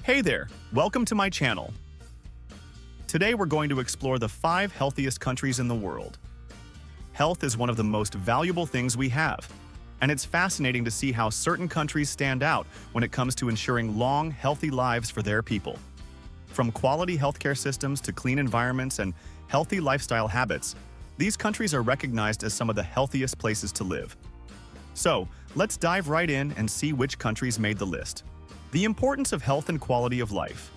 Hey there, welcome to my channel. Today we're going to explore the 5 healthiest countries in the world. Health is one of the most valuable things we have, and it's fascinating to see how certain countries stand out when it comes to ensuring long, healthy lives for their people. From quality healthcare systems to clean environments and healthy lifestyle habits, these countries are recognized as some of the healthiest places to live. So, let's dive right in and see which countries made the list. The importance of health and quality of life.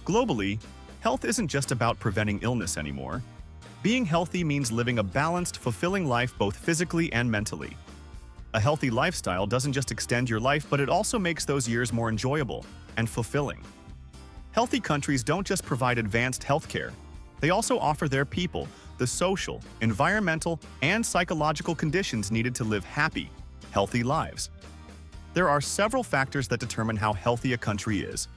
Globally, health isn't just about preventing illness anymore. Being healthy means living a balanced, fulfilling life both physically and mentally. A healthy lifestyle doesn't just extend your life, but it also makes those years more enjoyable and fulfilling. Healthy countries don't just provide advanced healthcare, they also offer their people the social, environmental, and psychological conditions needed to live happy, healthy lives. There are several factors that determine how healthy a country is: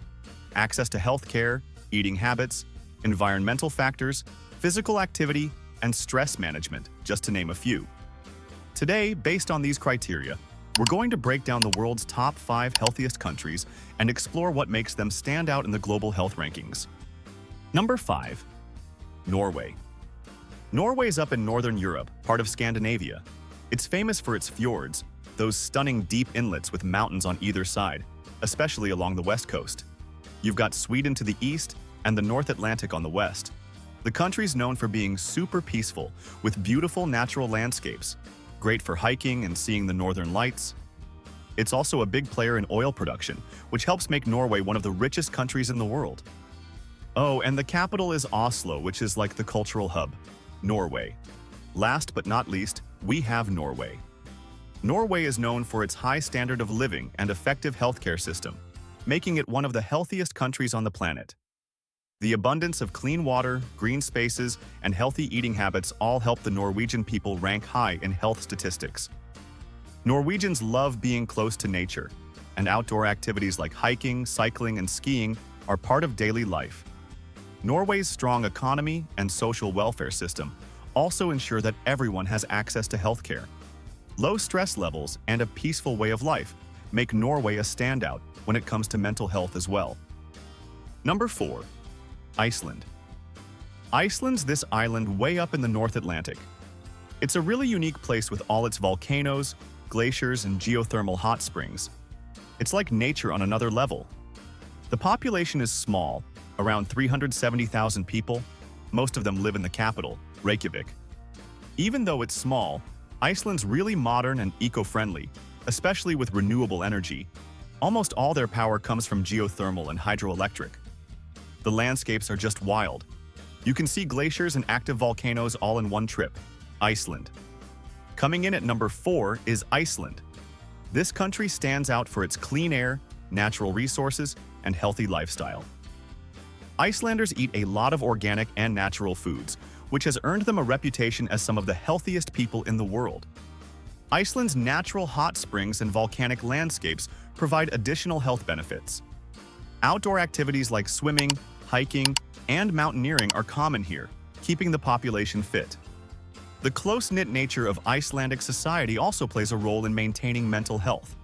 access to healthcare, eating habits, environmental factors, physical activity, and stress management, just to name a few. Today, based on these criteria, we're going to break down the world's top 5 healthiest countries and explore what makes them stand out in the global health rankings. Number 5. Norway. Norway's up in northern Europe, part of Scandinavia. It's famous for its fjords, those stunning deep inlets with mountains on either side, especially along the west coast. You've got Sweden to the east and the North Atlantic on the west. The country's known for being super peaceful, with beautiful natural landscapes, great for hiking and seeing the northern lights. It's also a big player in oil production, which helps make Norway one of the richest countries in the world. Oh, and the capital is Oslo, which is like the cultural hub. Norway. Last but not least, we have Norway. Norway is known for its high standard of living and effective healthcare system, making it one of the healthiest countries on the planet. The abundance of clean water, green spaces, and healthy eating habits all help the Norwegian people rank high in health statistics. Norwegians love being close to nature, and outdoor activities like hiking, cycling, and skiing are part of daily life. Norway's strong economy and social welfare system also ensure that everyone has access to healthcare. Low stress levels and a peaceful way of life make Norway a standout when it comes to mental health as well. Number 4. Iceland. Iceland's this island way up in the North Atlantic. It's a really unique place with all its volcanoes, glaciers, and geothermal hot springs. It's like nature on another level. The population is small, around 370,000 people. Most of them live in the capital, Reykjavik. Even though it's small, Iceland's really modern and eco-friendly, especially with renewable energy. Almost all their power comes from geothermal and hydroelectric. The landscapes are just wild. You can see glaciers and active volcanoes all in one trip. Iceland. Coming in at number 4 is Iceland. This country stands out for its clean air, natural resources, and healthy lifestyle. Icelanders eat a lot of organic and natural foods, which has earned them a reputation as some of the healthiest people in the world. Iceland's natural hot springs and volcanic landscapes provide additional health benefits. Outdoor activities like swimming, hiking, and mountaineering are common here, keeping the population fit. The close-knit nature of Icelandic society also plays a role in maintaining mental health.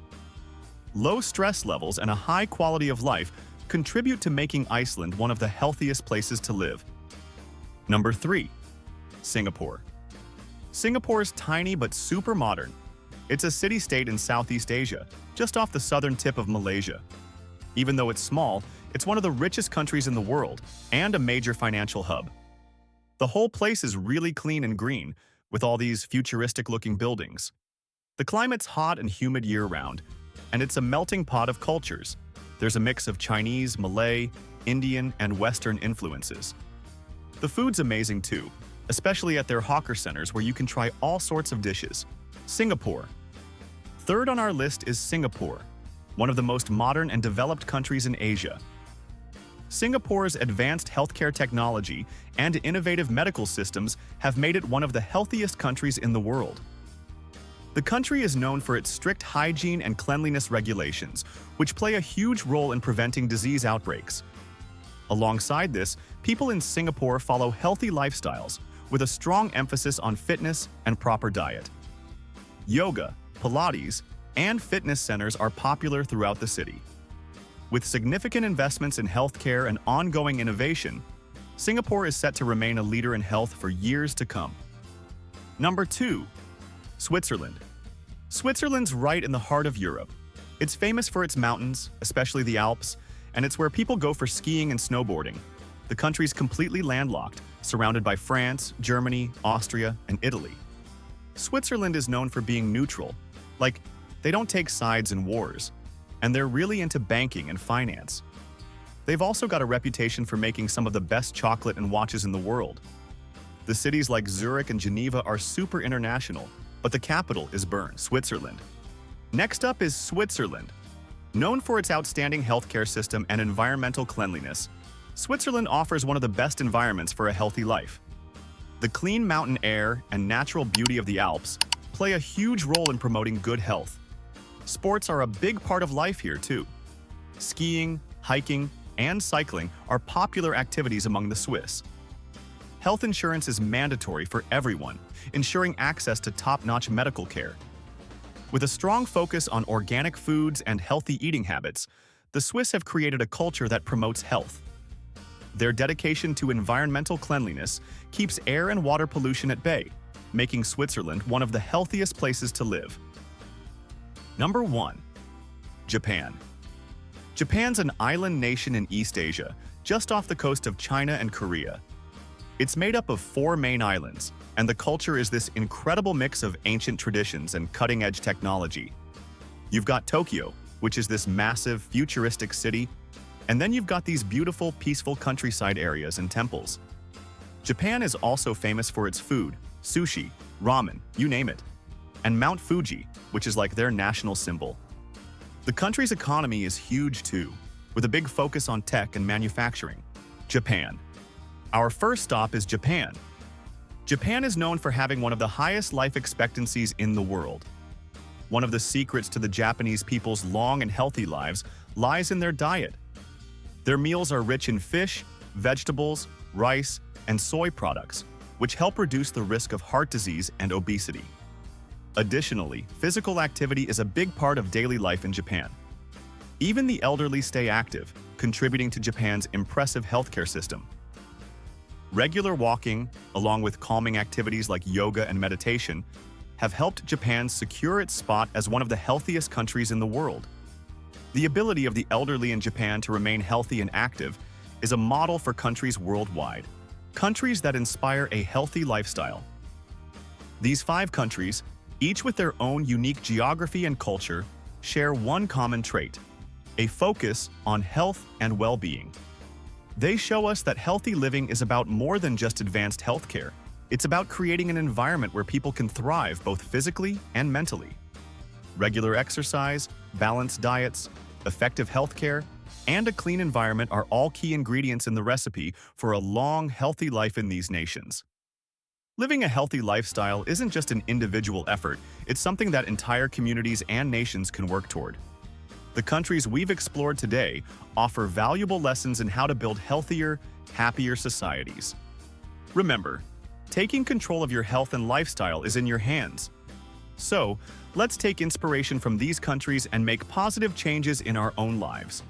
Low stress levels and a high quality of life contribute to making Iceland one of the healthiest places to live. Number 3. Singapore. Singapore's tiny but super modern. It's a city-state in Southeast Asia, just off the southern tip of Malaysia. Even though it's small, it's one of the richest countries in the world and a major financial hub. The whole place is really clean and green, with all these futuristic-looking buildings. The climate's hot and humid year-round, and it's a melting pot of cultures. There's a mix of Chinese, Malay, Indian, and Western influences. The food's amazing too, especially at their hawker centers where you can try all sorts of dishes. Singapore. Third on our list is Singapore, one of the most modern and developed countries in Asia. Singapore's advanced healthcare technology and innovative medical systems have made it one of the healthiest countries in the world. The country is known for its strict hygiene and cleanliness regulations, which play a huge role in preventing disease outbreaks. Alongside this, people in Singapore follow healthy lifestyles with a strong emphasis on fitness and proper diet. Yoga, Pilates, and fitness centers are popular throughout the city. With significant investments in healthcare and ongoing innovation, Singapore is set to remain a leader in health for years to come. Number 2. Switzerland. Switzerland's right in the heart of Europe. It's famous for its mountains, especially the Alps, and it's where people go for skiing and snowboarding. The country's completely landlocked, surrounded by France, Germany, Austria, and Italy. Switzerland is known for being neutral, like they don't take sides in wars, and they're really into banking and finance. They've also got a reputation for making some of the best chocolate and watches in the world. The cities like Zurich and Geneva are super international, but the capital is Bern, Switzerland. Next up is Switzerland. Known for its outstanding healthcare system and environmental cleanliness, Switzerland offers one of the best environments for a healthy life. The clean mountain air and natural beauty of the Alps play a huge role in promoting good health. Sports are a big part of life here, too. Skiing, hiking, and cycling are popular activities among the Swiss. Health insurance is mandatory for everyone, ensuring access to top-notch medical care. With a strong focus on organic foods and healthy eating habits, the Swiss have created a culture that promotes health. Their dedication to environmental cleanliness keeps air and water pollution at bay, making Switzerland one of the healthiest places to live. Number 1. Japan. Japan's an island nation in East Asia, just off the coast of China and Korea. It's made up of 4 main islands, and the culture is this incredible mix of ancient traditions and cutting-edge technology. You've got Tokyo, which is this massive, futuristic city, and then you've got these beautiful, peaceful countryside areas and temples. Japan is also famous for its food, sushi, ramen, you name it, and Mount Fuji, which is like their national symbol. The country's economy is huge too, with a big focus on tech and manufacturing. Japan. Our first stop is Japan. Japan is known for having one of the highest life expectancies in the world. One of the secrets to the Japanese people's long and healthy lives lies in their diet. Their meals are rich in fish, vegetables, rice, and soy products, which help reduce the risk of heart disease and obesity. Additionally, physical activity is a big part of daily life in Japan. Even the elderly stay active, contributing to Japan's impressive healthcare system. Regular walking, along with calming activities like yoga and meditation, have helped Japan secure its spot as one of the healthiest countries in the world. The ability of the elderly in Japan to remain healthy and active is a model for countries worldwide, countries that inspire a healthy lifestyle. These 5 countries, each with their own unique geography and culture, share one common trait: a focus on health and well-being. They show us that healthy living is about more than just advanced healthcare. It's about creating an environment where people can thrive both physically and mentally. Regular exercise, balanced diets, effective healthcare, and a clean environment are all key ingredients in the recipe for a long, healthy life in these nations. Living a healthy lifestyle isn't just an individual effort, it's something that entire communities and nations can work toward. The countries we've explored today offer valuable lessons in how to build healthier, happier societies. Remember, taking control of your health and lifestyle is in your hands. So, let's take inspiration from these countries and make positive changes in our own lives.